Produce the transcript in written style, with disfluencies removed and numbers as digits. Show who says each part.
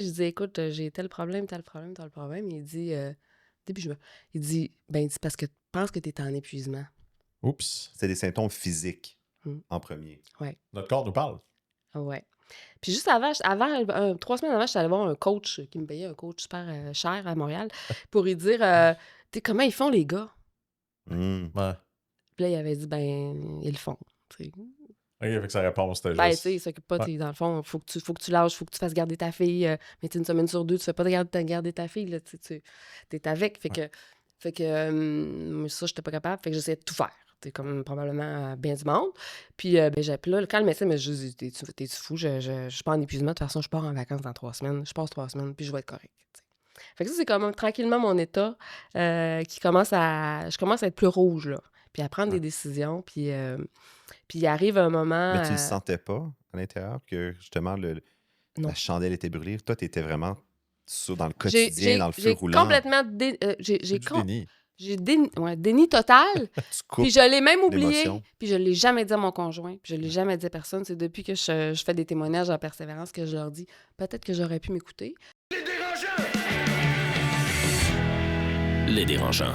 Speaker 1: Je dis: «Écoute, j'ai tel problème, tel problème, tel problème». Il dit, début juin, il dit: «Ben, c'est parce que tu penses que tu es en épuisement».
Speaker 2: Oups.
Speaker 3: C'est des symptômes physiques
Speaker 1: Mmh.
Speaker 3: en premier.
Speaker 1: Ouais,
Speaker 2: Notre corps nous parle.
Speaker 1: ouais. Puis juste avant 3 semaines avant, j'étais allée voir un coach qui me payait, un coach super, cher à Montréal pour lui dire, tu sais: «Comment ils font les gars?»
Speaker 3: Mmh.
Speaker 2: Ouais.
Speaker 1: Puis là, il avait dit: «Ben, ils le font», tu sais.
Speaker 2: OK, fait que sa réponse, c'était
Speaker 1: Ben, tu
Speaker 2: juste...
Speaker 1: sais, il s'occupe pas,
Speaker 2: Ouais.
Speaker 1: tu sais, dans le fond, faut que tu lâches, faut que tu fasses garder ta fille, mais tu sais, 1 semaine sur 2, tu fais pas garder ta fille, là, tu sais, tu es avec. Fait que, ça, j'étais pas capable, fait que j'essayais de tout faire, tu sais, comme probablement, bien du monde. Puis, ben, puis là, quand le médecin m'a juste dit: «T'es-tu fou? Je suis pas en épuisement, de toute façon, je pars en vacances dans 3 semaines. Je passe 3 semaines, puis je vais être correcte», tu sais. Fait que ça, c'est comme tranquillement mon état, je commence à être plus rouge, là, puis à prendre des
Speaker 3: Ouais.
Speaker 1: décisions, puis il arrive un moment,
Speaker 3: Mais tu le sentais pas à l'intérieur que justement la
Speaker 1: non.
Speaker 3: chandelle était brûlée? Toi, tu étais vraiment dans le
Speaker 1: J'ai
Speaker 3: quotidien, dans
Speaker 1: j'ai
Speaker 3: le feu
Speaker 1: j'ai
Speaker 3: roulant.
Speaker 1: complètement
Speaker 2: C'est du déni.
Speaker 1: j'ai déni total,
Speaker 3: Tu
Speaker 1: puis
Speaker 3: coupes
Speaker 1: je l'ai même oublié,
Speaker 3: l'émotion.
Speaker 1: puis je l'ai jamais dit à mon conjoint, puis je l'ai jamais dit à personne. C'est depuis que je fais des témoignages en persévérance que je leur dis: «Peut-être que j'aurais pu m'écouter».
Speaker 4: Les dérangeants.